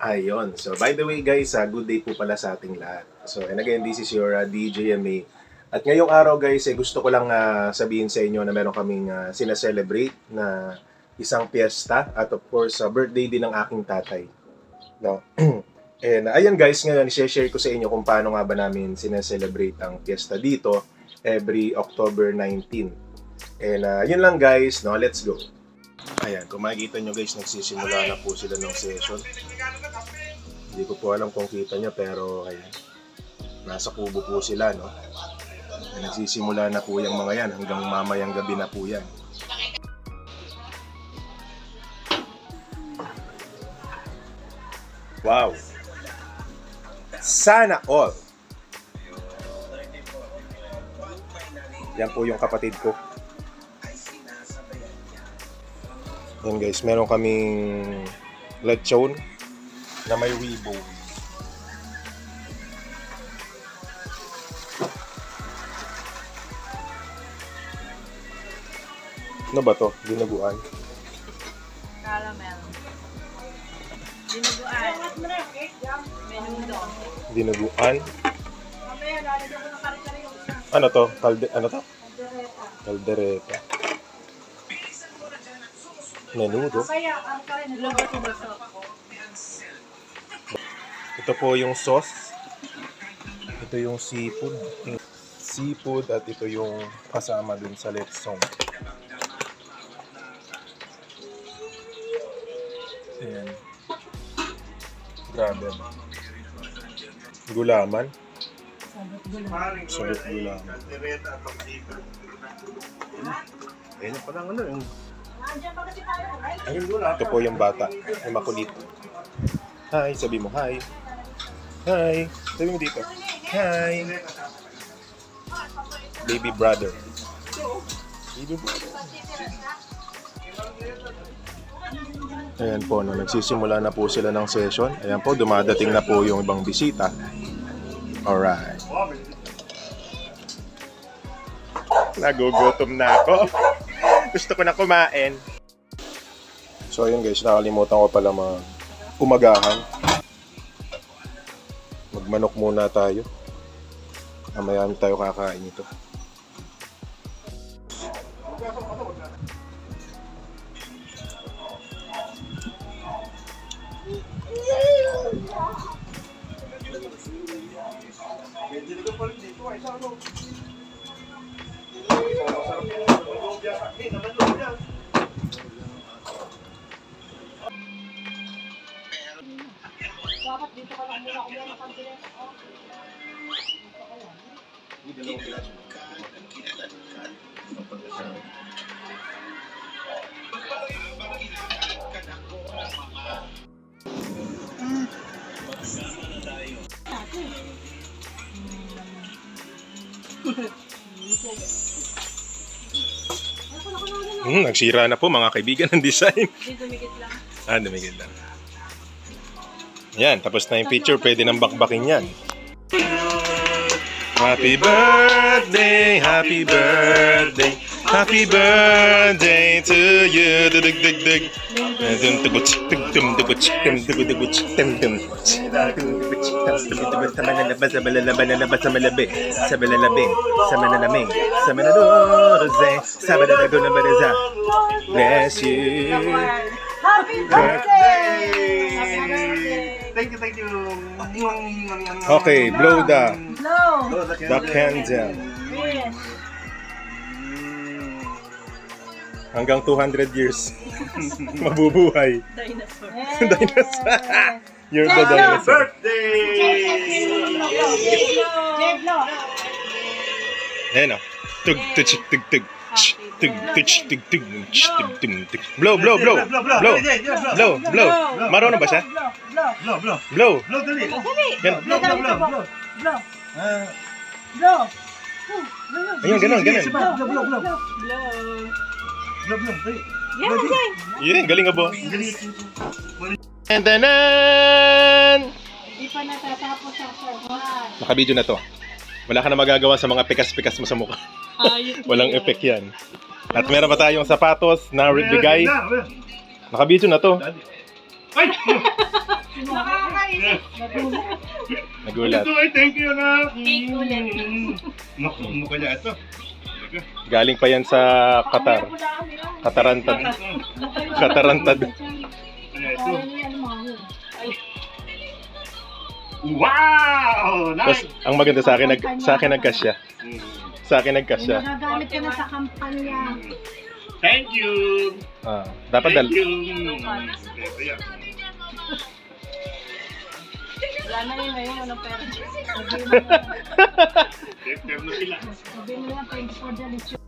Ayun. So, by the way guys, good day po pala sa ating lahat. So, and again, this is your DJ MA. At ngayong araw guys, gusto ko lang sabihin sa inyo na meron kaming sinaselebrate na isang piyesta. At of course, birthday din ng aking tatay. No? And ayan guys, ngayon, i-share ko sa inyo kung paano nga ba namin sinaselebrate ang piyesta dito every October 19. And yun lang guys, no? Let's go. Ayan, kung makikita nyo guys, nagsisimula na po sila ng session. Hindi ko po alam kung kita nyo, pero ayan, nasa kubo po sila, no? Nagsisimula na po yung mga yan, hanggang mamayang gabi na po yan. Wow! Sana all! Yan po yung kapatid ko. Yan guys, meron kaming lechon na may wibo. Ano ba to? Dinuguan? Caramel. Dinuguan. Menudo. Dinuguan? Ano to? Ano to? Caldereta. Menudo. Ito po yung sauce. Ito yung seafood. Seafood at ito yung kasama dun sa lechon. Ayan. Grabe. Gulaman. Sabot gulaman. Ayan pa lang ano yung... Ito po yung bata. Yung makulit. Hi, sabi mo hi. Hi. Sabi mo dito. Hi. Baby brother. Baby brother. Ayan po, no, nagsisimula na po sila ng session. Ayan po, dumadating na po yung ibang bisita. Alright. Nagugutom na ako. Gusto ko na kumain. So ayun guys, nakalimutan ko pala umagahan. Magmanok muna tayo. Mamaya tayo kakain ito. Dapat dito ka lang muna kung ng pagbilis. Nagsira na po mga kaibigan ng design. Dumikit lang. Dumikit lang. Yan, tapos na yung picture, pwede nang bakbakin yan. Happy birthday, happy birthday, happy birthday to you. Bless you. Happy birthday! Thank you. Okay, blow the Blow! candle. Hanggang 200 years. Mabubuhay. Dinosaur. Dinosaur. You're the dinosaur. Birthday! Blow! Ayan o. Tug, tug, tug, tug. Tug, tug, tug, tug, tug. Blow, blow, blow. Blow, blow, blow. Marunong ba siya? Blow. Blow. Blow, dali. Gan- Blow! Blow! Ah, Blow! Ayun, ganun, ganun. Blow. Blow! Dali. Yan, yan! Yeah, galing nga bo. Dali. And then, Di pa natatapos ang sermon. naka-video na to. Wala ka na magagawa sa mga pikas-pikas mo sa mukha. Walang effect yan. At meron pa tayong sapatos na bigay. Naka-video na to. Ay! Nakakaisip. Nagulat. Nagulat. Ito ay thank you na. Cake ulit. Naku, ano kaya ito? Teka. Galing pa yan sa Qatar. Katarantad. Katarantad. Kaya ito. Kaya niya ano mga yun. Wow! Tapos, Nice! ang maganda sa akin, sa akin nagkasya. Mm. Sa akin nagkasya. Nagagamit ka na sa kampanya. Thank you! Ah, dapat dal. Thank you! Ito yan. Wala na yun ngayon. Anong pera? Tip-tip na sila. Sabihin mo lang, thanks for the lechon.